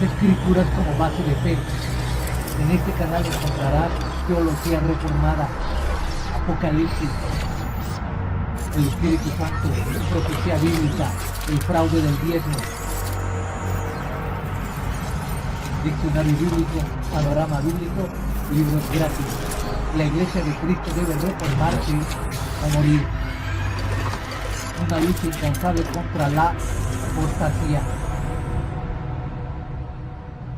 Escrituras como base de fe. En este canal encontrarás teología reformada, Apocalipsis, el Espíritu Santo, profecía bíblica, el fraude del diezmo, diccionario bíblico, panorama bíblico, libros gratis. La Iglesia de Cristo debe reformarse o morir. Una lucha incansable contra la apostasía.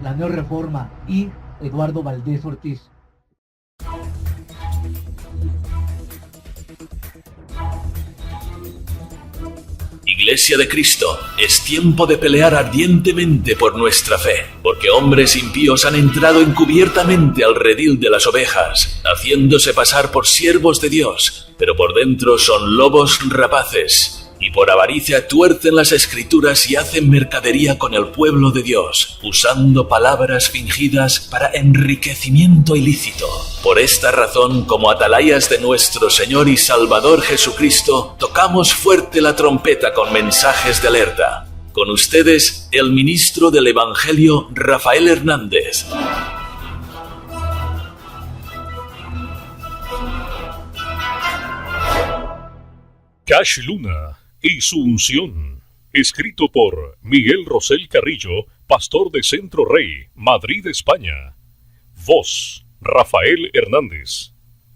La Neorreforma y Eduardo Valdés Ortiz. Iglesia de Cristo, es tiempo de pelear ardientemente por nuestra fe, porque hombres impíos han entrado encubiertamente al redil de las ovejas, haciéndose pasar por siervos de Dios, pero por dentro son lobos rapaces, y por avaricia tuercen las Escrituras y hacen mercadería con el pueblo de Dios, usando palabras fingidas para enriquecimiento ilícito. Por esta razón, como atalayas de nuestro Señor y Salvador Jesucristo, tocamos fuerte la trompeta con mensajes de alerta. Con ustedes, el ministro del Evangelio, Rafael Hernández. Cash Luna y su unción, escrito por Miguel Rosell Carrillo, pastor de Centro Rey, Madrid, España. Voz, Rafael Hernández.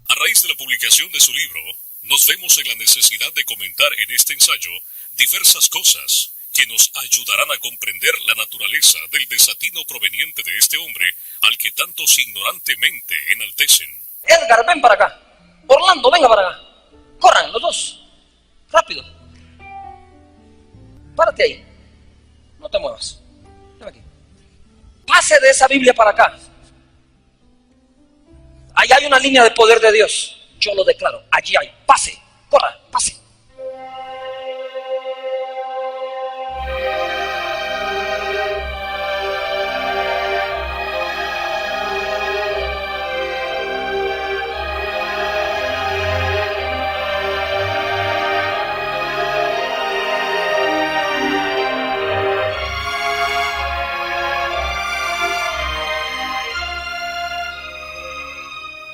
A raíz de la publicación de su libro, nos vemos en la necesidad de comentar en este ensayo diversas cosas que nos ayudarán a comprender la naturaleza del desatino proveniente de este hombre al que tantos ignorantemente enaltecen. Edgar, ven para acá. Orlando, venga para acá. Corran los dos. Rápido. Párate ahí. No te muevas. Ven aquí. Pase de esa Biblia para acá. Allá hay una línea de poder de Dios. Yo lo declaro. Allí hay. Pase. Corra. Pase.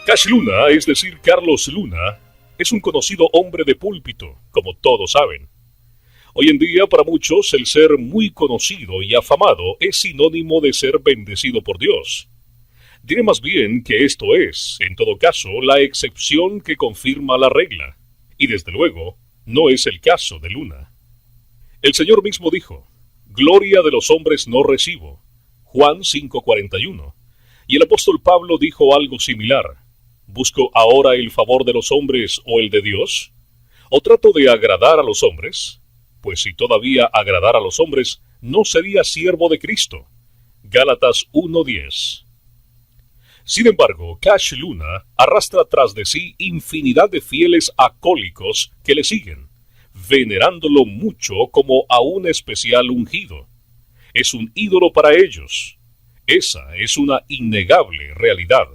Cash Luna, es decir, Carlos Luna, es un conocido hombre de púlpito, como todos saben. Hoy en día, para muchos, el ser muy conocido y afamado es sinónimo de ser bendecido por Dios. Diré más bien que esto es, en todo caso, la excepción que confirma la regla, y desde luego, no es el caso de Luna. El Señor mismo dijo, «Gloria de los hombres no recibo», Juan 5:41, y el apóstol Pablo dijo algo similar, ¿busco ahora el favor de los hombres o el de Dios? ¿O trato de agradar a los hombres? Pues si todavía agradara a los hombres, no sería siervo de Cristo. Gálatas 1:10. Sin embargo, Cash Luna arrastra tras de sí infinidad de fieles acólicos que le siguen, venerándolo mucho como a un especial ungido. Es un ídolo para ellos. Esa es una innegable realidad.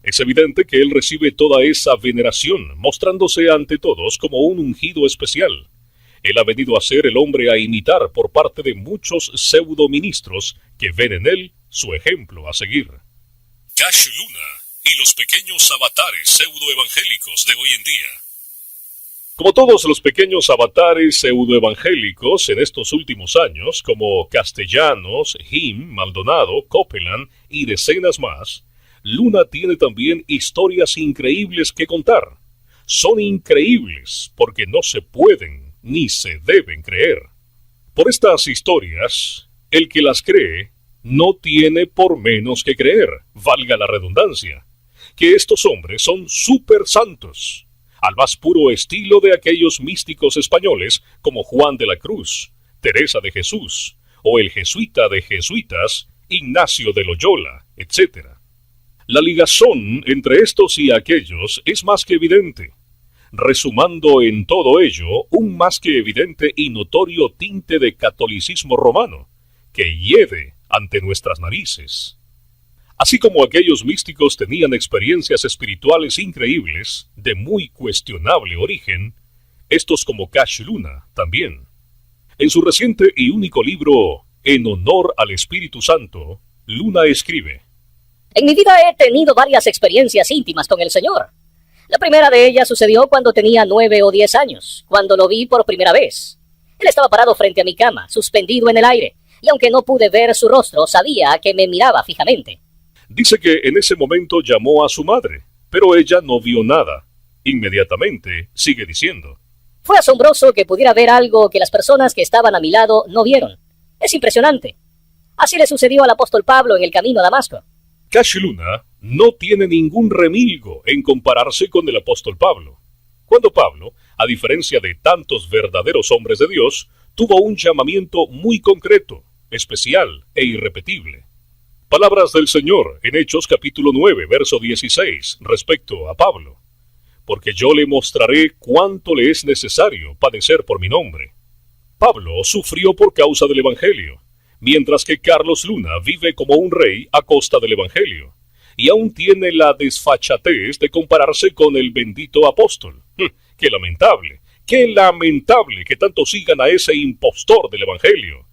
Es evidente que él recibe toda esa veneración, mostrándose ante todos como un ungido especial. Él ha venido a ser el hombre a imitar por parte de muchos pseudoministros que ven en él su ejemplo a seguir. Cash Luna y los pequeños avatares pseudoevangélicos de hoy en día. Como todos los pequeños avatares pseudoevangélicos en estos últimos años, como Castellanos, Jim, Maldonado, Copeland y decenas más, Luna tiene también historias increíbles que contar. Son increíbles porque no se pueden ni se deben creer. Por estas historias, el que las cree no tiene por menos que creer, valga la redundancia, que estos hombres son súper santos, al más puro estilo de aquellos místicos españoles como Juan de la Cruz, Teresa de Jesús, o el jesuita de jesuitas, Ignacio de Loyola, etc. La ligazón entre estos y aquellos es más que evidente, resumando en todo ello un más que evidente y notorio tinte de catolicismo romano, que hiede ante nuestras narices. Así como aquellos místicos tenían experiencias espirituales increíbles, de muy cuestionable origen, estos como Cash Luna también. En su reciente y único libro, En honor al Espíritu Santo, Luna escribe: En mi vida he tenido varias experiencias íntimas con el Señor. La primera de ellas sucedió cuando tenía 9 o 10 años, cuando lo vi por primera vez. Él estaba parado frente a mi cama, suspendido en el aire, y aunque no pude ver su rostro, sabía que me miraba fijamente. Dice que en ese momento llamó a su madre, pero ella no vio nada. Inmediatamente sigue diciendo: Fue asombroso que pudiera ver algo que las personas que estaban a mi lado no vieron. Es impresionante. Así le sucedió al apóstol Pablo en el camino a Damasco. Cash Luna no tiene ningún remilgo en compararse con el apóstol Pablo. Cuando Pablo, a diferencia de tantos verdaderos hombres de Dios, tuvo un llamamiento muy concreto, especial e irrepetible. Palabras del Señor en Hechos capítulo 9, verso 16, respecto a Pablo. Porque yo le mostraré cuánto le es necesario padecer por mi nombre. Pablo sufrió por causa del Evangelio, mientras que Carlos Luna vive como un rey a costa del Evangelio, y aún tiene la desfachatez de compararse con el bendito apóstol. ¡Qué lamentable! ¡Qué lamentable que tanto sigan a ese impostor del Evangelio!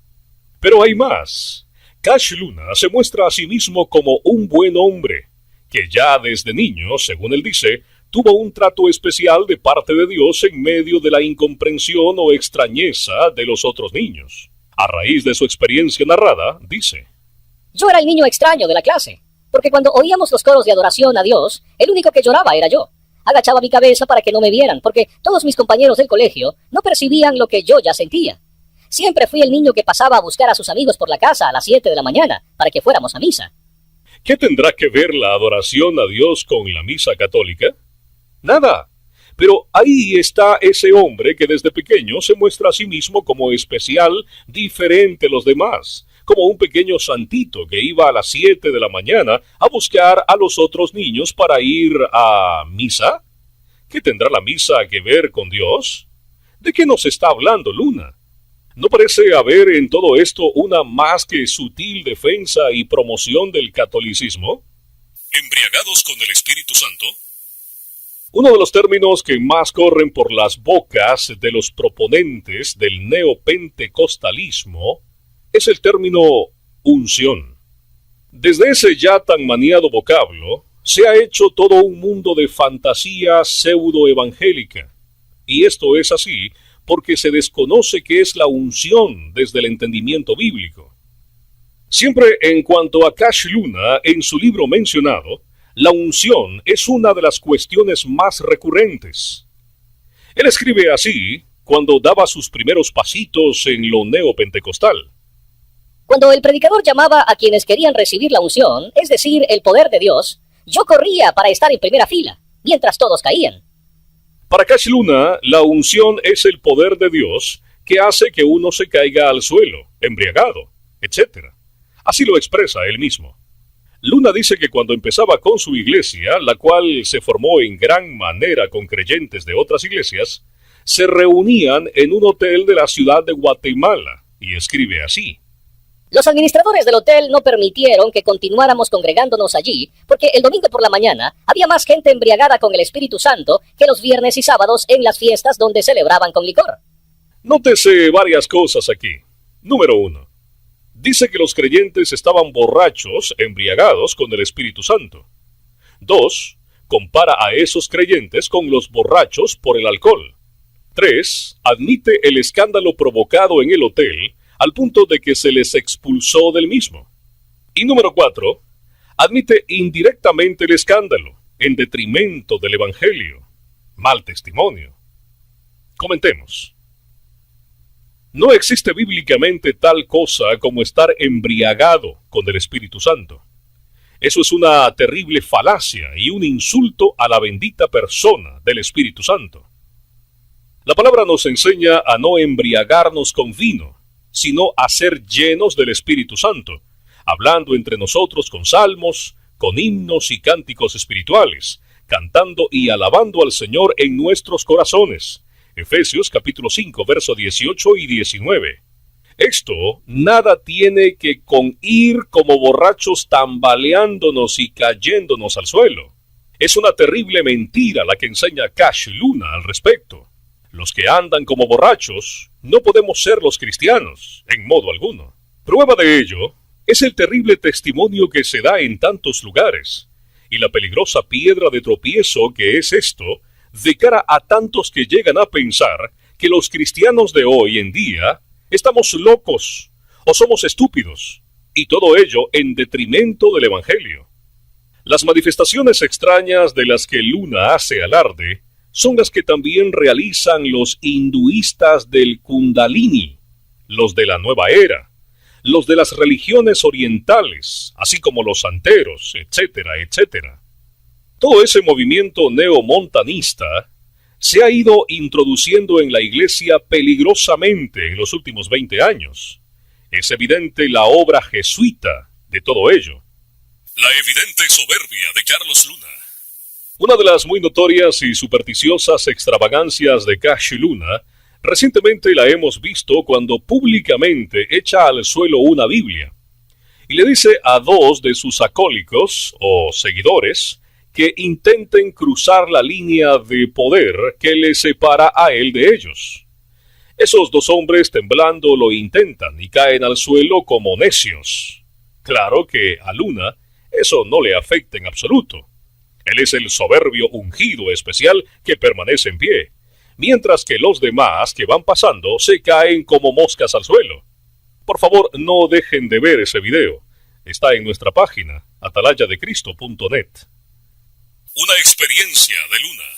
Pero hay más. Cash Luna se muestra a sí mismo como un buen hombre, que ya desde niño, según él dice, tuvo un trato especial de parte de Dios en medio de la incomprensión o extrañeza de los otros niños. A raíz de su experiencia narrada, dice: Yo era el niño extraño de la clase, porque cuando oíamos los coros de adoración a Dios, el único que lloraba era yo. Agachaba mi cabeza para que no me vieran, porque todos mis compañeros del colegio no percibían lo que yo ya sentía. Siempre fui el niño que pasaba a buscar a sus amigos por la casa a las 7 de la mañana, para que fuéramos a misa. ¿Qué tendrá que ver la adoración a Dios con la misa católica? Nada. Pero ahí está ese hombre que desde pequeño se muestra a sí mismo como especial, diferente a los demás, como un pequeño santito que iba a las 7 de la mañana a buscar a los otros niños para ir a misa. ¿Qué tendrá la misa que ver con Dios? ¿De qué nos está hablando Luna? ¿No parece haber en todo esto una más que sutil defensa y promoción del catolicismo? ¿Embriagados con el Espíritu Santo? Uno de los términos que más corren por las bocas de los proponentes del neopentecostalismo es el término unción. Desde ese ya tan maniado vocablo se ha hecho todo un mundo de fantasía pseudoevangélica. Y esto es así porque se desconoce qué es la unción desde el entendimiento bíblico. Siempre en cuanto a Cash Luna, en su libro mencionado, la unción es una de las cuestiones más recurrentes. Él escribe así cuando daba sus primeros pasitos en lo neopentecostal. Cuando el predicador llamaba a quienes querían recibir la unción, es decir, el poder de Dios, yo corría para estar en primera fila, mientras todos caían. Para Cash Luna, la unción es el poder de Dios que hace que uno se caiga al suelo, embriagado, etc. Así lo expresa él mismo. Luna dice que cuando empezaba con su iglesia, la cual se formó en gran manera con creyentes de otras iglesias, se reunían en un hotel de la ciudad de Guatemala, y escribe así: Los administradores del hotel no permitieron que continuáramos congregándonos allí, porque el domingo por la mañana había más gente embriagada con el Espíritu Santo que los viernes y sábados en las fiestas donde celebraban con licor. Nótese varias cosas aquí. Número 1. Dice que los creyentes estaban borrachos, embriagados con el Espíritu Santo. 2. Compara a esos creyentes con los borrachos por el alcohol. 3. Admite el escándalo provocado en el hotel al punto de que se les expulsó del mismo. Y número 4. Admite indirectamente el escándalo, en detrimento del Evangelio. Mal testimonio. Comentemos. No existe bíblicamente tal cosa como estar embriagado con el Espíritu Santo. Eso es una terrible falacia y un insulto a la bendita persona del Espíritu Santo. La palabra nos enseña a no embriagarnos con vino, sino a ser llenos del Espíritu Santo, hablando entre nosotros con salmos, con himnos y cánticos espirituales, cantando y alabando al Señor en nuestros corazones. Efesios capítulo 5, verso 18 y 19. Esto nada tiene que con ir como borrachos tambaleándonos y cayéndonos al suelo. Es una terrible mentira la que enseña Cash Luna al respecto. Los que andan como borrachos no podemos ser los cristianos, en modo alguno. Prueba de ello Es el terrible testimonio que se da en tantos lugares, y la peligrosa piedra de tropiezo que es esto, de cara a tantos que llegan a pensar que los cristianos de hoy en día estamos locos o somos estúpidos, y todo ello en detrimento del Evangelio. Las manifestaciones extrañas de las que Luna hace alarde son las que también realizan los hinduistas del Kundalini, los de la Nueva Era, los de las religiones orientales, así como los santeros, etcétera, etcétera. Todo ese movimiento neomontanista se ha ido introduciendo en la Iglesia peligrosamente en los últimos 20 años. Es evidente la obra jesuita de todo ello. La evidente soberbia de Carlos Luna. Una de las muy notorias y supersticiosas extravagancias de Cash Luna, recientemente la hemos visto cuando públicamente echa al suelo una Biblia y le dice a dos de sus acólicos o seguidores que intenten cruzar la línea de poder que le separa a él de ellos. Esos dos hombres temblando lo intentan y caen al suelo como necios. Claro que a Luna eso no le afecta en absoluto. Él es el soberbio ungido especial que permanece en pie, mientras que los demás que van pasando se caen como moscas al suelo. Por favor, no dejen de ver ese video. Está en nuestra página, atalayadecristo.net. Una experiencia de Luna.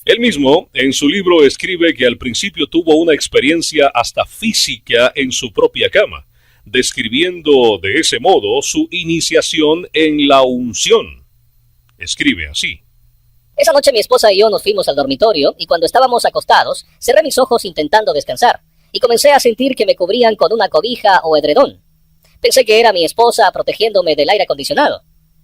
Él mismo, en su libro, escribe que al principio tuvo una experiencia hasta física en su propia cama, describiendo de ese modo su iniciación en la unción. Escribe así. Esa noche mi esposa y yo nos fuimos al dormitorio y cuando estábamos acostados, cerré mis ojos intentando descansar y comencé a sentir que me cubrían con una cobija o edredón. Pensé que era mi esposa protegiéndome del aire acondicionado.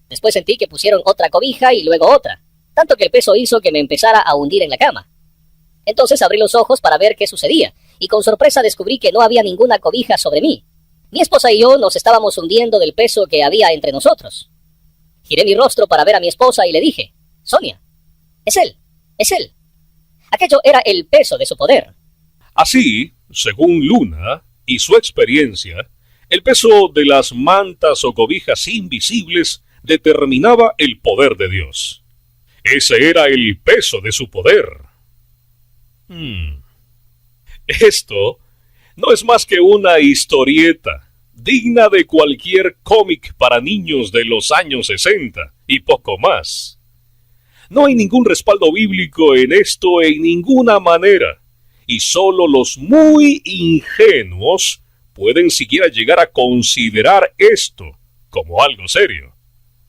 Después sentí que pusieron otra cobija y luego otra, tanto que el peso hizo que me empezara a hundir en la cama. Entonces abrí los ojos para ver qué sucedía y con sorpresa descubrí que no había ninguna cobija sobre mí. Mi esposa y yo nos estábamos hundiendo del peso que había entre nosotros. Giré mi rostro para ver a mi esposa y le dije, Sonia, es él, es él. Aquello era el peso de su poder. Así, según Luna y su experiencia, el peso de las mantas o cobijas invisibles determinaba el poder de Dios. Ese era el peso de su poder. Esto no es más que una historieta digna de cualquier cómic para niños de los años 60 y poco más. No hay ningún respaldo bíblico en esto en ninguna manera, y solo los muy ingenuos pueden siquiera llegar a considerar esto como algo serio.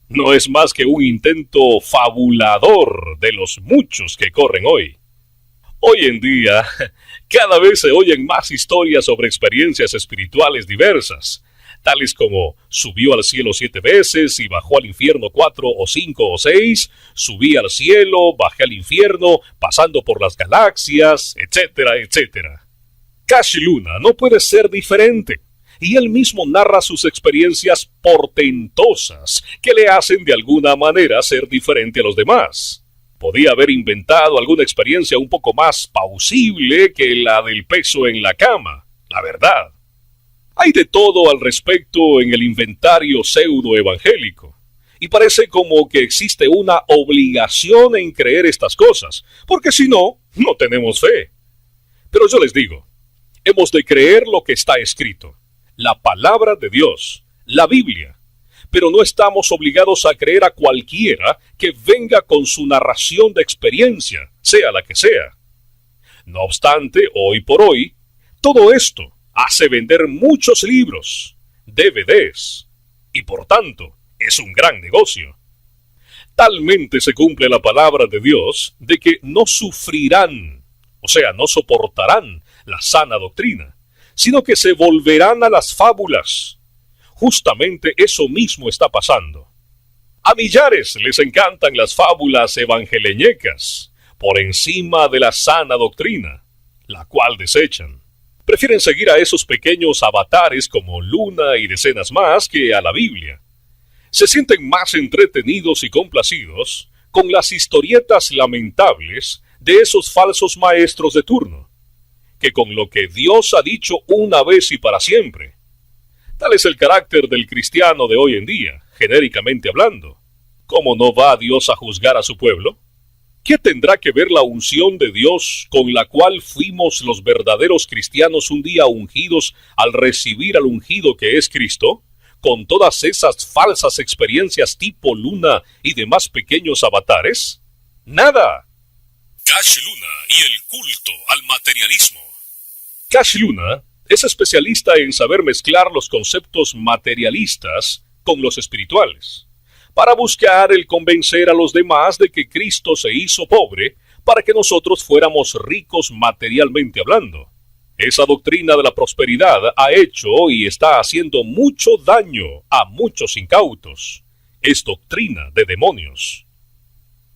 No es más que un intento fabulador de los muchos que corren hoy. Hoy en día, cada vez se oyen más historias sobre experiencias espirituales diversas, tales como subió al cielo 7 veces y bajó al infierno 4 o 5 o 6, subí al cielo, bajé al infierno, pasando por las galaxias, etcétera, etcétera. Cash Luna no puede ser diferente, y él mismo narra sus experiencias portentosas que le hacen de alguna manera ser diferente a los demás. Podía haber inventado alguna experiencia un poco más plausible que la del peso en la cama, la verdad. Hay de todo al respecto en el inventario pseudo-evangélico, y parece como que existe una obligación en creer estas cosas, porque si no, no tenemos fe. Pero yo les digo, hemos de creer lo que está escrito, la palabra de Dios, la Biblia, pero no estamos obligados a creer a cualquiera que venga con su narración de experiencia, sea la que sea. No obstante, hoy por hoy, todo esto hace vender muchos libros, DVDs, y por tanto es un gran negocio. Talmente se cumple la palabra de Dios de que no sufrirán, o sea, no soportarán la sana doctrina, sino que se volverán a las fábulas. Justamente eso mismo está pasando. A millares les encantan las fábulas evangeleñecas, por encima de la sana doctrina, la cual desechan. Prefieren seguir a esos pequeños avatares como Luna y decenas más que a la Biblia. Se sienten más entretenidos y complacidos con las historietas lamentables de esos falsos maestros de turno, que con lo que Dios ha dicho una vez y para siempre. Tal es el carácter del cristiano de hoy en día, genéricamente hablando. ¿Cómo no va Dios a juzgar a su pueblo? ¿Qué tendrá que ver la unción de Dios con la cual fuimos los verdaderos cristianos un día ungidos al recibir al ungido que es Cristo, con todas esas falsas experiencias tipo Luna y demás pequeños avatares? ¡Nada! Cash Luna y el culto al materialismo. Cash Luna es especialista en saber mezclar los conceptos materialistas con los espirituales, para buscar el convencer a los demás de que Cristo se hizo pobre para que nosotros fuéramos ricos materialmente hablando. Esa doctrina de la prosperidad ha hecho y está haciendo mucho daño a muchos incautos. Es doctrina de demonios.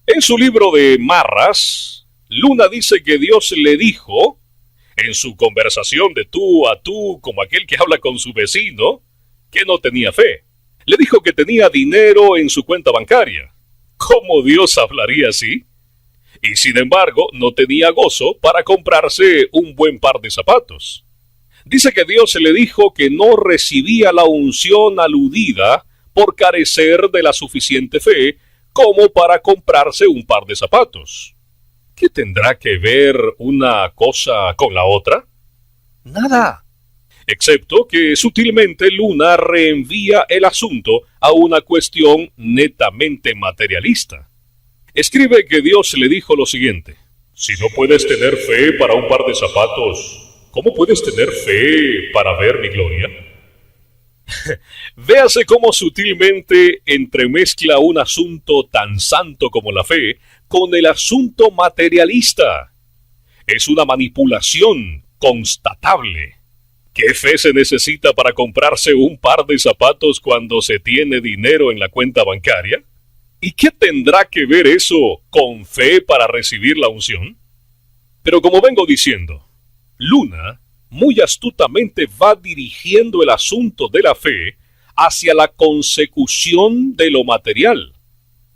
En su libro de Marras, Luna dice que Dios le dijo, en su conversación de tú a tú, como aquel que habla con su vecino, que no tenía fe. Le dijo que tenía dinero en su cuenta bancaria. ¿Cómo Dios hablaría así? Y sin embargo, no tenía gozo para comprarse un buen par de zapatos. Dice que Dios le dijo que no recibía la unción aludida por carecer de la suficiente fe como para comprarse un par de zapatos. ¿Qué tendrá que ver una cosa con la otra? Nada. Excepto que sutilmente Luna reenvía el asunto a una cuestión netamente materialista. Escribe que Dios le dijo lo siguiente: si no puedes tener fe para un par de zapatos, ¿cómo puedes tener fe para ver mi gloria? Véase cómo sutilmente entremezcla un asunto tan santo como la fe con el asunto materialista. Es una manipulación constatable. ¿Qué fe se necesita para comprarse un par de zapatos cuando se tiene dinero en la cuenta bancaria? ¿Y qué tendrá que ver eso con fe para recibir la unción? Pero como vengo diciendo, Luna muy astutamente va dirigiendo el asunto de la fe hacia la consecución de lo material.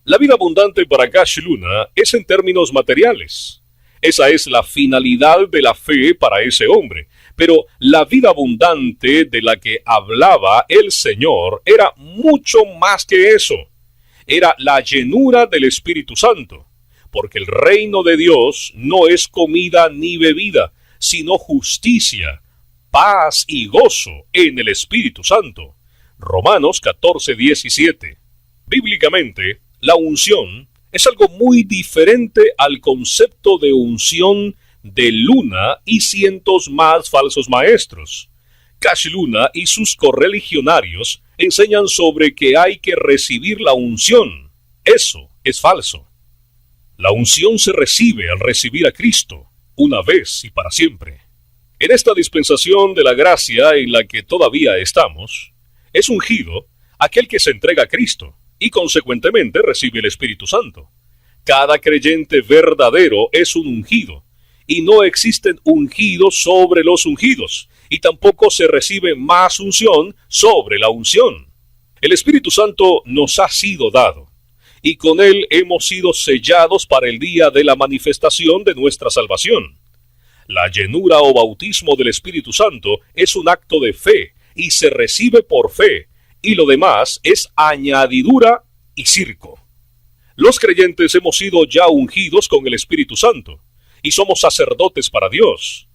La vida abundante para Cash Luna es en términos materiales. Esa es la finalidad de la fe para ese hombre. Pero la vida abundante de la que hablaba el Señor era mucho más que eso. Era la llenura del Espíritu Santo, porque el reino de Dios no es comida ni bebida, sino justicia, paz y gozo en el Espíritu Santo. Romanos 14:17. Bíblicamente, la unción es algo muy diferente al concepto de unción de Luna y cientos más falsos maestros. Cash Luna y sus correligionarios enseñan sobre que hay que recibir la unción. Eso es falso. La unción se recibe al recibir a Cristo, una vez y para siempre. En esta dispensación de la gracia en la que todavía estamos, es ungido aquel que se entrega a Cristo y consecuentemente recibe el Espíritu Santo. Cada creyente verdadero es un ungido, y no existen ungidos sobre los ungidos, y tampoco se recibe más unción sobre la unción. El Espíritu Santo nos ha sido dado, y con él hemos sido sellados para el día de la manifestación de nuestra salvación. La llenura o bautismo del Espíritu Santo es un acto de fe, y se recibe por fe, y lo demás es añadidura y circo. Los creyentes hemos sido ya ungidos con el Espíritu Santo, y somos sacerdotes para Dios.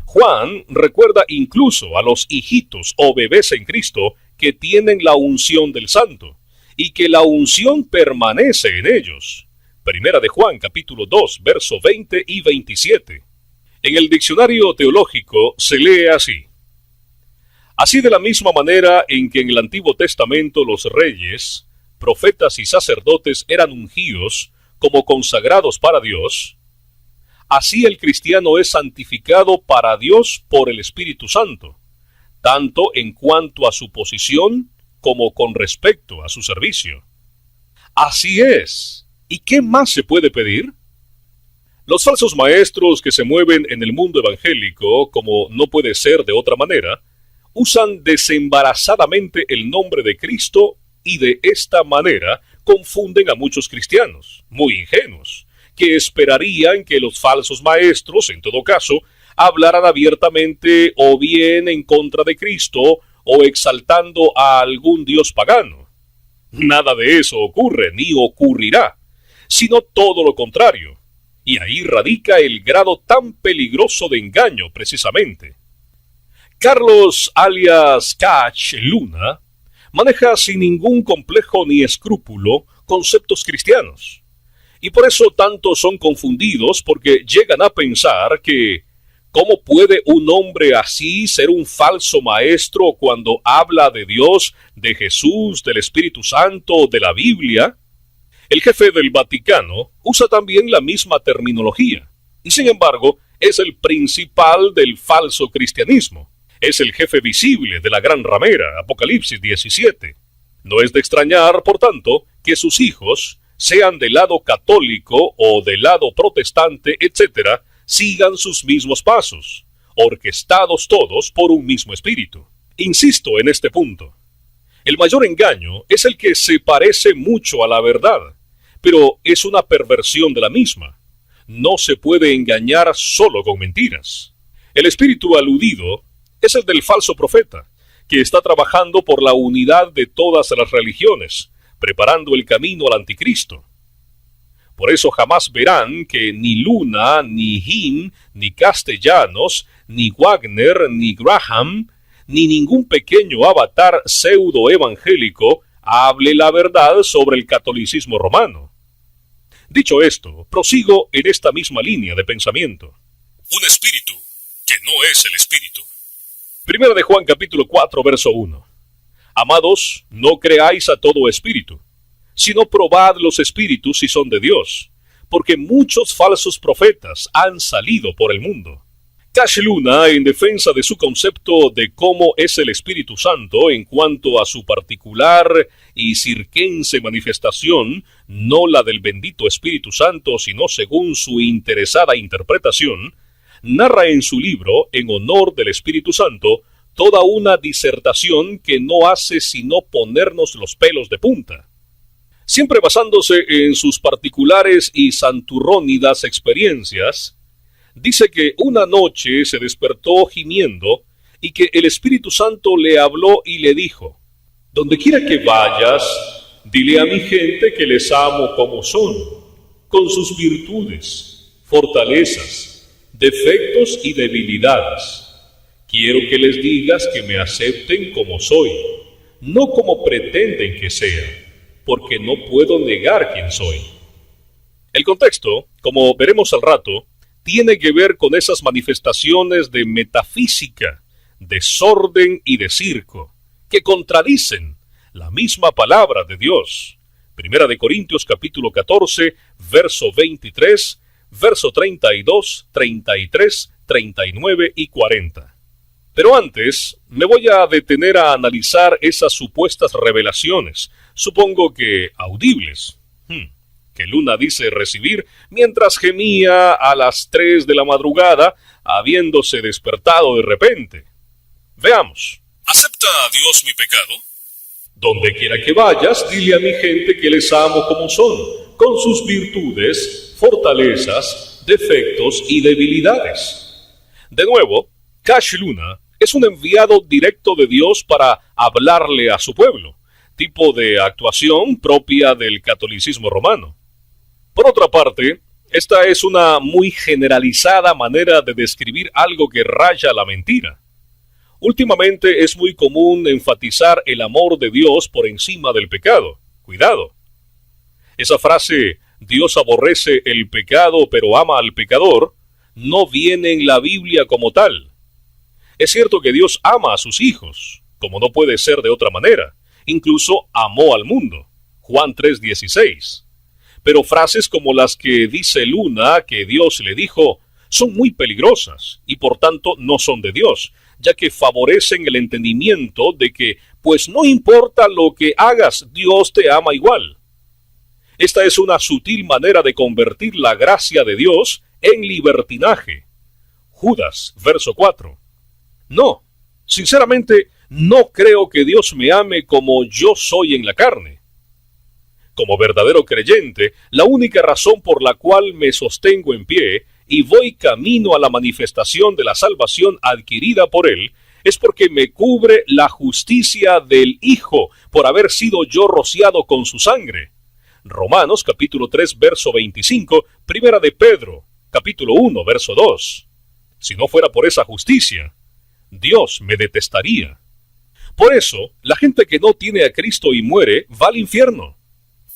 Juan recuerda incluso a los hijitos o bebés en Cristo que tienen la unción del Santo, y que la unción permanece en ellos. Primera de Juan, capítulo 2, verso 20 y 27. En el diccionario teológico se lee así: así de la misma manera en que en el Antiguo Testamento los reyes, profetas y sacerdotes eran ungidos como consagrados para Dios, así el cristiano es santificado para Dios por el Espíritu Santo, tanto en cuanto a su posición como con respecto a su servicio. Así es. ¿Y qué más se puede pedir? Los falsos maestros que se mueven en el mundo evangélico, como no puede ser de otra manera, usan desembarazadamente el nombre de Cristo y de esta manera confunden a muchos cristianos, muy ingenuos, que esperarían que los falsos maestros, en todo caso, hablaran abiertamente o bien en contra de Cristo o exaltando a algún dios pagano. Nada de eso ocurre ni ocurrirá, sino todo lo contrario. Y ahí radica el grado tan peligroso de engaño, precisamente. Carlos, alias Cash Luna, maneja sin ningún complejo ni escrúpulo conceptos cristianos. Y por eso tantos son confundidos, porque llegan a pensar que ¿cómo puede un hombre así ser un falso maestro cuando habla de Dios, de Jesús, del Espíritu Santo, de la Biblia? El jefe del Vaticano usa también la misma terminología, y sin embargo es el principal del falso cristianismo. Es el jefe visible de la gran ramera, Apocalipsis 17. No es de extrañar, por tanto, que sus hijos, sean del lado católico o del lado protestante, etc., sigan sus mismos pasos, orquestados todos por un mismo espíritu. Insisto en este punto. El mayor engaño es el que se parece mucho a la verdad, pero es una perversión de la misma. No se puede engañar solo con mentiras. El espíritu aludido es el del falso profeta, que está trabajando por la unidad de todas las religiones, preparando el camino al anticristo. Por eso jamás verán que ni Luna, ni Hinn, ni Castellanos, ni Wagner, ni Graham, ni ningún pequeño avatar pseudo-evangélico hable la verdad sobre el catolicismo romano. Dicho esto, prosigo en esta misma línea de pensamiento. Un espíritu que no es el espíritu. Primera de Juan capítulo 4, verso 1. Amados, no creáis a todo espíritu, sino probad los espíritus si son de Dios, porque muchos falsos profetas han salido por el mundo. Cash Luna, en defensa de su concepto de cómo es el Espíritu Santo en cuanto a su particular y circense manifestación, no la del bendito Espíritu Santo, sino según su interesada interpretación, narra en su libro, en honor del Espíritu Santo, toda una disertación que no hace sino ponernos los pelos de punta. Siempre basándose en sus particulares y santurrónidas experiencias, dice que una noche se despertó gimiendo y que el Espíritu Santo le habló y le dijo: «Donde quiera que vayas, dile a mi gente que les amo como son, con sus virtudes, fortalezas, defectos y debilidades. Quiero que les digas que me acepten como soy, no como pretenden que sea, porque no puedo negar quién soy». El contexto, como veremos al rato, tiene que ver con esas manifestaciones de metafísica, desorden y de circo, que contradicen la misma palabra de Dios. Primera de Corintios capítulo 14, verso 23, verso 32, 33, 39 y 40. Pero antes, me voy a detener a analizar esas supuestas revelaciones, supongo que audibles, que Luna dice recibir mientras gemía a las 3 de la madrugada, habiéndose despertado de repente. Veamos. ¿Acepta a Dios mi pecado? Donde quiera que vayas, dile a mi gente que les amo como son, con sus virtudes, fortalezas, defectos y debilidades. De nuevo, Cash Luna es un enviado directo de Dios para hablarle a su pueblo, tipo de actuación propia del catolicismo romano. Por otra parte, esta es una muy generalizada manera de describir algo que raya la mentira. Últimamente es muy común enfatizar el amor de Dios por encima del pecado. Cuidado. Esa frase, Dios aborrece el pecado pero ama al pecador, no viene en la Biblia como tal. Es cierto que Dios ama a sus hijos, como no puede ser de otra manera. Incluso amó al mundo. Juan 3:16. Pero frases como las que dice Luna que Dios le dijo son muy peligrosas y por tanto no son de Dios, ya que favorecen el entendimiento de que, pues no importa lo que hagas, Dios te ama igual. Esta es una sutil manera de convertir la gracia de Dios en libertinaje. Judas, verso 4. No, sinceramente, no creo que Dios me ame como yo soy en la carne. Como verdadero creyente, la única razón por la cual me sostengo en pie y voy camino a la manifestación de la salvación adquirida por Él es porque me cubre la justicia del Hijo por haber sido yo rociado con su sangre. Romanos capítulo 3, verso 25, Primera de Pedro, capítulo 1, verso 2. Si no fuera por esa justicia, Dios me detestaría. Por eso, la gente que no tiene a Cristo y muere va al infierno.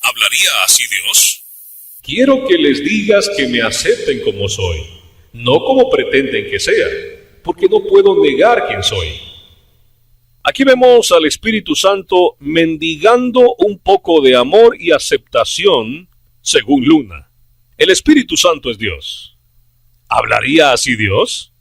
¿Hablaría así Dios? Quiero que les digas que me acepten como soy, no como pretenden que sea, porque no puedo negar quién soy. Aquí vemos al Espíritu Santo mendigando un poco de amor y aceptación, según Luna. El Espíritu Santo es Dios. ¿Hablaría así Dios?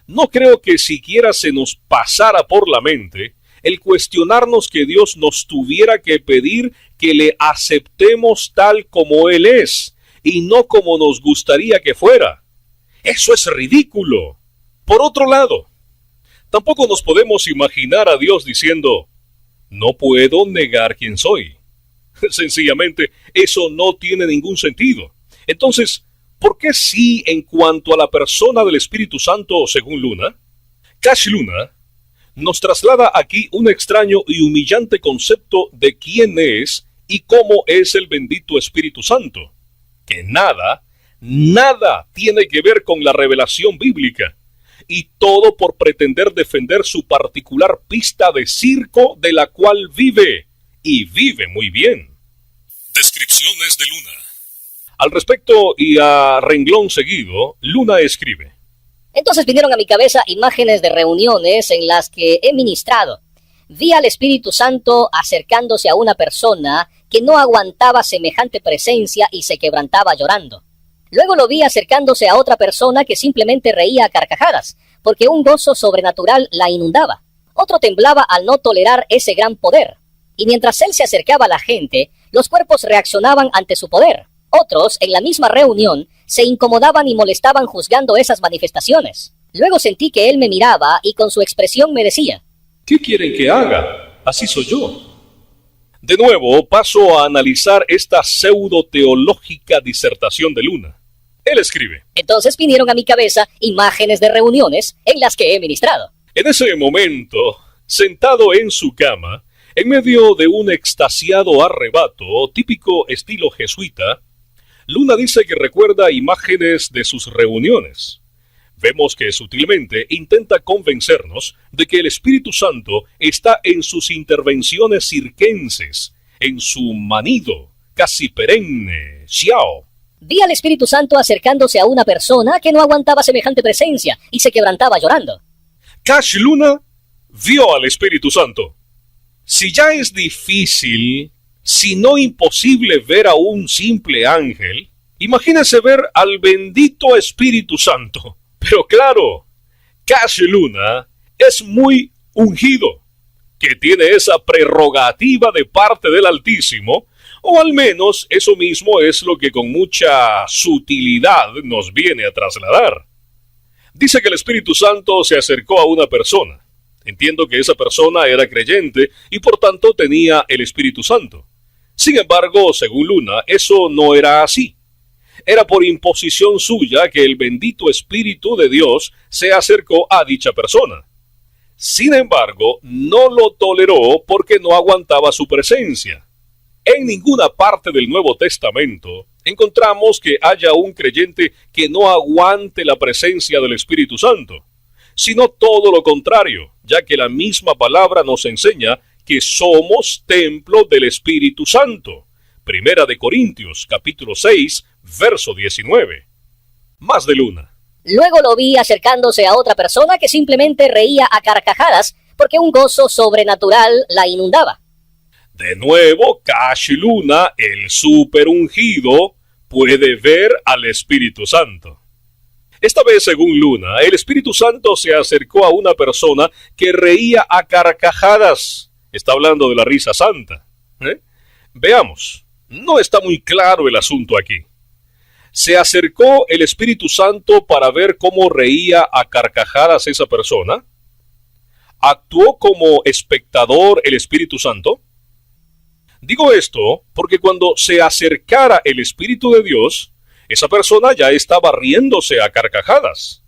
No creo que siquiera se nos pasara por la mente el cuestionarnos que Dios nos tuviera que pedir que le aceptemos tal como Él es, y no como nos gustaría que fuera. Eso es ridículo. Por otro lado, tampoco nos podemos imaginar a Dios diciendo, no puedo negar quién soy. Sencillamente, eso no tiene ningún sentido. Entonces, ¿por qué sí en cuanto a la persona del Espíritu Santo según Luna? Cash Luna nos traslada aquí un extraño y humillante concepto de quién es y cómo es el bendito Espíritu Santo, que nada tiene que ver con la revelación bíblica, y todo por pretender defender su particular pista de circo de la cual vive, y vive muy bien. Descripciones de Luna. Al respecto y a renglón seguido, Luna escribe: Entonces vinieron a mi cabeza imágenes de reuniones en las que he ministrado. Vi al Espíritu Santo acercándose a una persona que no aguantaba semejante presencia y se quebrantaba llorando. Luego lo vi acercándose a otra persona que simplemente reía a carcajadas, porque un gozo sobrenatural la inundaba. Otro temblaba al no tolerar ese gran poder. Y mientras él se acercaba a la gente, los cuerpos reaccionaban ante su poder. Otros, en la misma reunión, se incomodaban y molestaban juzgando esas manifestaciones. Luego sentí que él me miraba y con su expresión me decía: ¿qué quieren que haga? Así soy yo. De nuevo, paso a analizar esta pseudo-teológica disertación de Luna. Él escribe: Entonces vinieron a mi cabeza imágenes de reuniones en las que he ministrado. En ese momento, sentado en su cama, en medio de un extasiado arrebato típico estilo jesuita, Luna dice que recuerda imágenes de sus reuniones. Vemos que sutilmente intenta convencernos de que el Espíritu Santo está en sus intervenciones circenses, en su manido, casi perenne, xiao. Vi al Espíritu Santo acercándose a una persona que no aguantaba semejante presencia y se quebrantaba llorando. Cash Luna vio al Espíritu Santo. Si ya es difícil, si no imposible ver a un simple ángel, imagínese ver al bendito Espíritu Santo. Pero claro, Cash Luna es muy ungido, que tiene esa prerrogativa de parte del Altísimo, o al menos eso mismo es lo que con mucha sutilidad nos viene a trasladar. Dice que el Espíritu Santo se acercó a una persona. Entiendo que esa persona era creyente y por tanto tenía el Espíritu Santo. Sin embargo, según Luna, eso no era así. Era por imposición suya que el bendito Espíritu de Dios se acercó a dicha persona. Sin embargo, no lo toleró porque no aguantaba su presencia. En ninguna parte del Nuevo Testamento encontramos que haya un creyente que no aguante la presencia del Espíritu Santo, sino todo lo contrario, ya que la misma palabra nos enseña que somos templo del Espíritu Santo. Primera de Corintios, capítulo 6, verso 19. Más de Luna. Luego lo vi acercándose a otra persona que simplemente reía a carcajadas porque un gozo sobrenatural la inundaba. De nuevo, Cash Luna, el superungido, puede ver al Espíritu Santo. Esta vez, según Luna, el Espíritu Santo se acercó a una persona que reía a carcajadas. Está hablando de la risa santa. Veamos, no está muy claro el asunto aquí. ¿Se acercó el Espíritu Santo para ver cómo reía a carcajadas esa persona? ¿Actuó como espectador el Espíritu Santo? Digo esto porque cuando se acercara el Espíritu de Dios, esa persona ya estaba riéndose a carcajadas.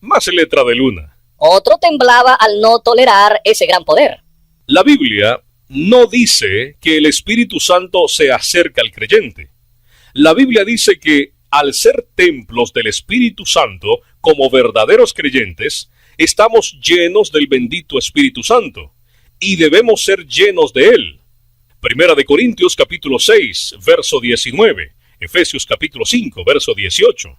Más letra de Luna. Otro temblaba al no tolerar ese gran poder. La Biblia no dice que el Espíritu Santo se acerca al creyente. La Biblia dice que al ser templos del Espíritu Santo, como verdaderos creyentes, estamos llenos del bendito Espíritu Santo y debemos ser llenos de él. Primera de Corintios capítulo 6, verso 19, Efesios capítulo 5, verso 18.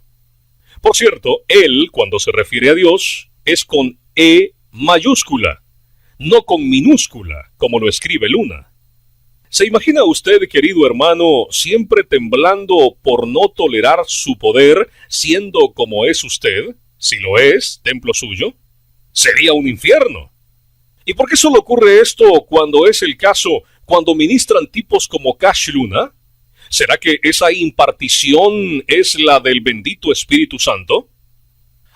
Por cierto, él, cuando se refiere a Dios, es con E mayúscula, no con minúscula, como lo escribe Luna. ¿Se imagina usted, querido hermano, siempre temblando por no tolerar su poder, siendo como es usted? Si lo es, templo suyo, sería un infierno. ¿Y por qué solo ocurre esto cuando es el caso cuando ministran tipos como Cash Luna? ¿Será que esa impartición es la del bendito Espíritu Santo?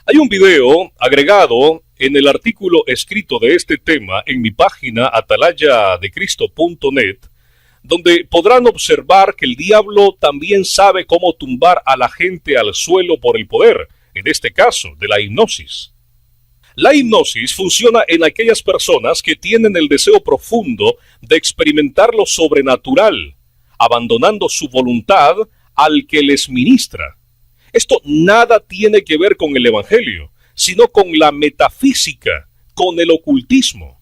Hay un video agregado en el artículo escrito de este tema en mi página atalayadecristo.net, donde podrán observar que el diablo también sabe cómo tumbar a la gente al suelo por el poder, en este caso, de la hipnosis. La hipnosis funciona en aquellas personas que tienen el deseo profundo de experimentar lo sobrenatural, abandonando su voluntad al que les ministra. Esto nada tiene que ver con el Evangelio, sino con la metafísica, con el ocultismo.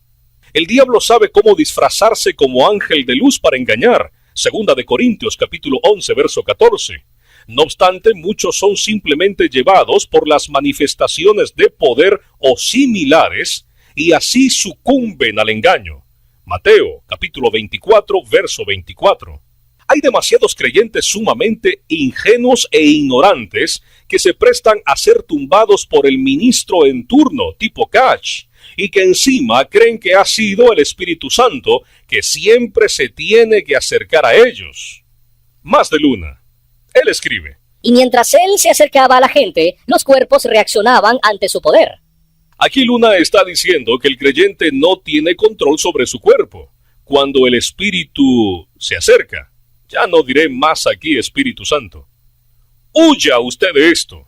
El diablo sabe cómo disfrazarse como ángel de luz para engañar. Segunda de Corintios capítulo 11, verso 14. No obstante, muchos son simplemente llevados por las manifestaciones de poder o similares y así sucumben al engaño. Mateo, capítulo 24, verso 24. Hay demasiados creyentes sumamente ingenuos e ignorantes que se prestan a ser tumbados por el ministro en turno, tipo Cash, y que encima creen que ha sido el Espíritu Santo que siempre se tiene que acercar a ellos. Más de Luna. Él escribe: Y mientras él se acercaba a la gente, los cuerpos reaccionaban ante su poder. Aquí Luna está diciendo que el creyente no tiene control sobre su cuerpo cuando el Espíritu se acerca. Ya no diré más aquí Espíritu Santo. Huya usted de esto.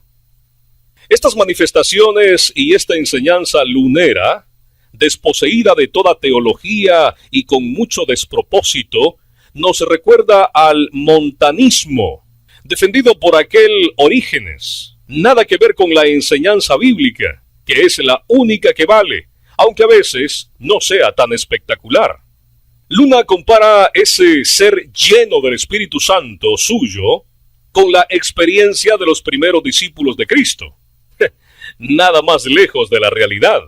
Estas manifestaciones y esta enseñanza lunera, desposeída de toda teología y con mucho despropósito, nos recuerda al montanismo, defendido por aquel Orígenes. Nada que ver con la enseñanza bíblica, que es la única que vale, aunque a veces no sea tan espectacular. Luna compara ese ser lleno del Espíritu Santo suyo con la experiencia de los primeros discípulos de Cristo. Nada más lejos de la realidad.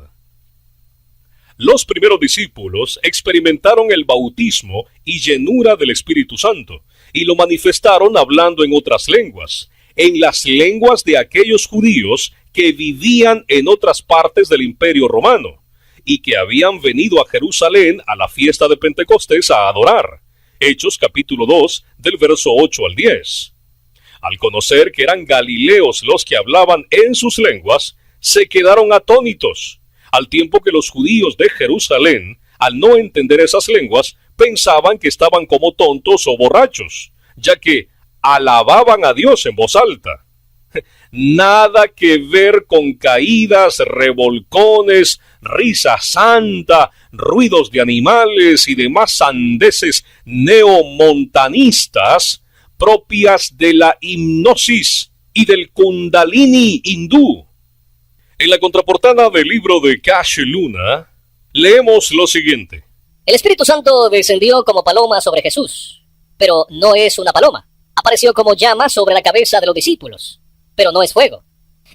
Los primeros discípulos experimentaron el bautismo y llenura del Espíritu Santo, y lo manifestaron hablando en otras lenguas, en las lenguas de aquellos judíos que vivían en otras partes del Imperio Romano, y que habían venido a Jerusalén a la fiesta de Pentecostés a adorar. Hechos capítulo 2, del verso 8 al 10. Al conocer que eran galileos los que hablaban en sus lenguas, se quedaron atónitos, al tiempo que los judíos de Jerusalén, al no entender esas lenguas, pensaban que estaban como tontos o borrachos, ya que alababan a Dios en voz alta. Nada que ver con caídas, revolcones, risa santa, ruidos de animales y demás sandeces neomontanistas propias de la hipnosis y del kundalini hindú. En la contraportada del libro de Cash Luna, leemos lo siguiente. El Espíritu Santo descendió como paloma sobre Jesús, pero no es una paloma. Apareció como llama sobre la cabeza de los discípulos, pero no es fuego.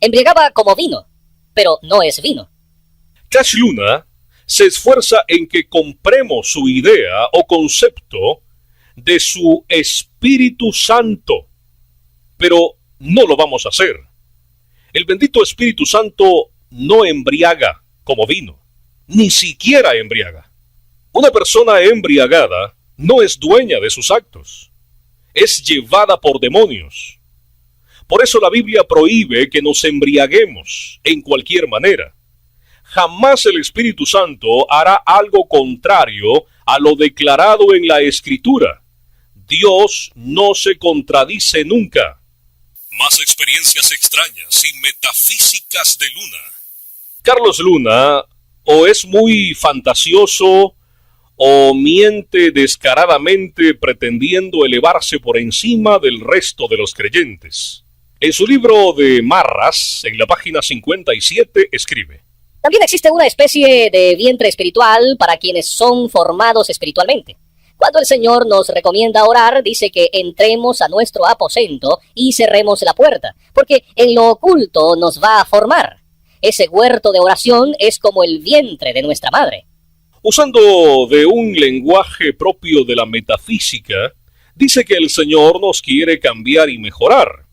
Embriagaba como vino, pero no es vino. Cash Luna se esfuerza en que compremos su idea o concepto de su Espíritu Santo, pero no lo vamos a hacer. El bendito Espíritu Santo no embriaga como vino, ni siquiera embriaga. Una persona embriagada no es dueña de sus actos, es llevada por demonios. Por eso la Biblia prohíbe que nos embriaguemos en cualquier manera. Jamás el Espíritu Santo hará algo contrario a lo declarado en la Escritura. Dios no se contradice nunca. Más experiencias extrañas y metafísicas de Luna. Carlos Luna o es muy fantasioso o miente descaradamente pretendiendo elevarse por encima del resto de los creyentes. En su libro de Marras, en la página 57, escribe: También existe una especie de vientre espiritual para quienes son formados espiritualmente. Cuando el Señor nos recomienda orar, dice que entremos a nuestro aposento y cerremos la puerta, porque en lo oculto nos va a formar. Ese huerto de oración es como el vientre de nuestra madre. Usando de un lenguaje propio de la metafísica, dice que el Señor nos quiere cambiar y mejorar.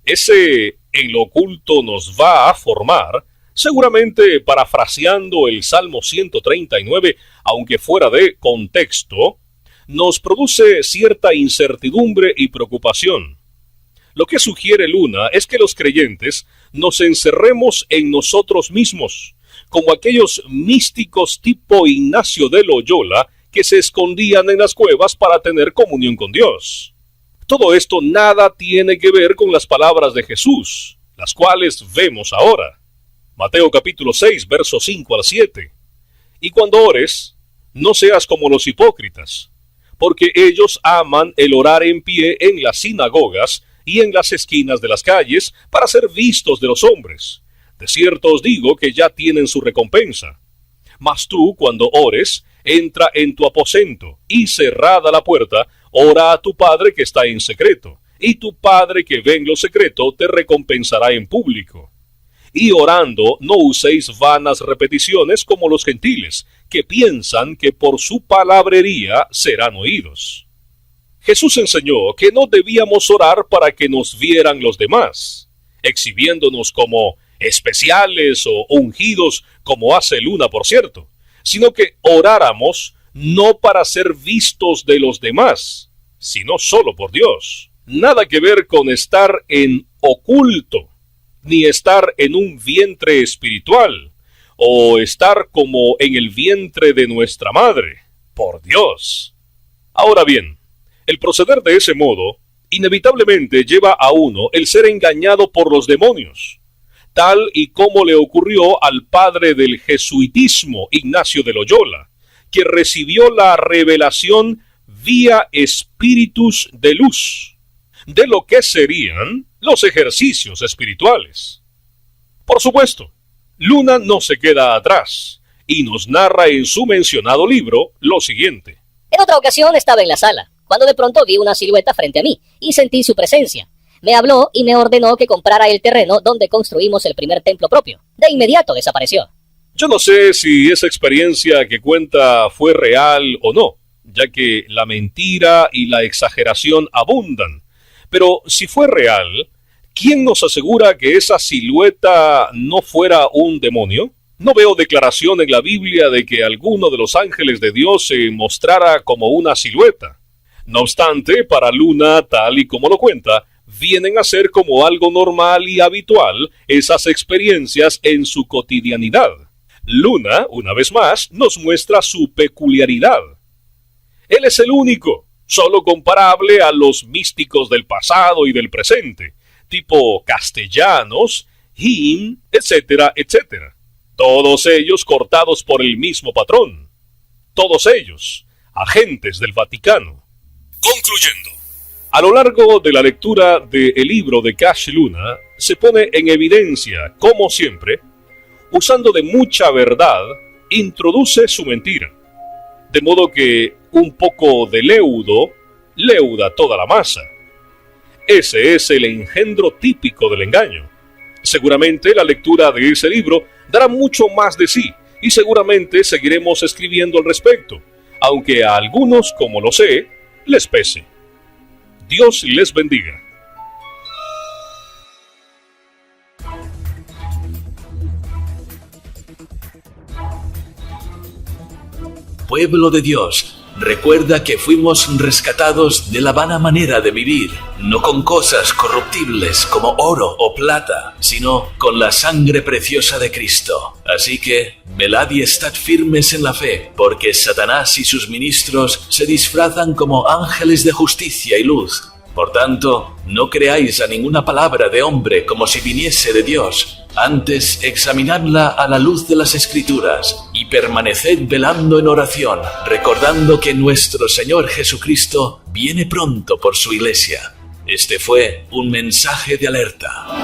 Ese en lo oculto nos va a formar, seguramente parafraseando el Salmo 139, aunque fuera de contexto, nos produce cierta incertidumbre y preocupación. Lo que sugiere Luna es que los creyentes nos encerremos en nosotros mismos, como aquellos místicos tipo Ignacio de Loyola que se escondían en las cuevas para tener comunión con Dios. Todo esto nada tiene que ver con las palabras de Jesús, las cuales vemos ahora. Mateo capítulo 6, versos 5 al 7. Y cuando ores, no seas como los hipócritas, porque ellos aman el orar en pie en las sinagogas y en las esquinas de las calles para ser vistos de los hombres. De cierto os digo que ya tienen su recompensa. Mas tú, cuando ores, entra en tu aposento, y cerrada la puerta, ora a tu Padre que está en secreto, y tu Padre que ve en lo secreto te recompensará en público. Y orando, no uséis vanas repeticiones como los gentiles, que piensan que por su palabrería serán oídos. Jesús enseñó que no debíamos orar para que nos vieran los demás, exhibiéndonos como especiales o ungidos, como hace Luna, por cierto, sino que oráramos no para ser vistos de los demás, sino solo por Dios. Nada que ver con estar en oculto, ni estar en un vientre espiritual, o estar como en el vientre de nuestra madre, por Dios. Ahora bien, el proceder de ese modo inevitablemente lleva a uno el ser engañado por los demonios, tal y como le ocurrió al padre del jesuitismo, Ignacio de Loyola, que recibió la revelación vía espíritus de luz, de lo que serían los ejercicios espirituales. Por supuesto, Luna no se queda atrás y nos narra en su mencionado libro lo siguiente. En otra ocasión estaba en la sala, cuando de pronto vi una silueta frente a mí y sentí su presencia. Me habló y me ordenó que comprara el terreno donde construimos el primer templo propio. De inmediato desapareció. Yo no sé si esa experiencia que cuenta fue real o no, ya que la mentira y la exageración abundan. Pero si fue real, ¿quién nos asegura que esa silueta no fuera un demonio? No veo declaración en la Biblia de que alguno de los ángeles de Dios se mostrara como una silueta. No obstante, para Luna, tal y como lo cuenta, vienen a ser como algo normal y habitual esas experiencias en su cotidianidad. Luna, una vez más, nos muestra su peculiaridad. Él es el único, solo comparable a los místicos del pasado y del presente, tipo castellanos, Him, etcétera, etcétera. Todos ellos cortados por el mismo patrón. Todos ellos, agentes del Vaticano. Concluyendo, a lo largo de la lectura del libro de Cash Luna, se pone en evidencia, como siempre, usando de mucha verdad, introduce su mentira. De modo que un poco de leudo leuda toda la masa. Ese es el engendro típico del engaño. Seguramente la lectura de ese libro dará mucho más de sí, y seguramente seguiremos escribiendo al respecto, aunque a algunos, como lo sé, les pese. Dios les bendiga. Pueblo de Dios, recuerda que fuimos rescatados de la vana manera de vivir, no con cosas corruptibles como oro o plata, sino con la sangre preciosa de Cristo. Así que, velad y estad firmes en la fe, porque Satanás y sus ministros se disfrazan como ángeles de justicia y luz. Por tanto, no creáis a ninguna palabra de hombre como si viniese de Dios, Antes, examinadla a la luz de las Escrituras y permaneced velando en oración, recordando que nuestro Señor Jesucristo viene pronto por su Iglesia. Este fue un mensaje de alerta.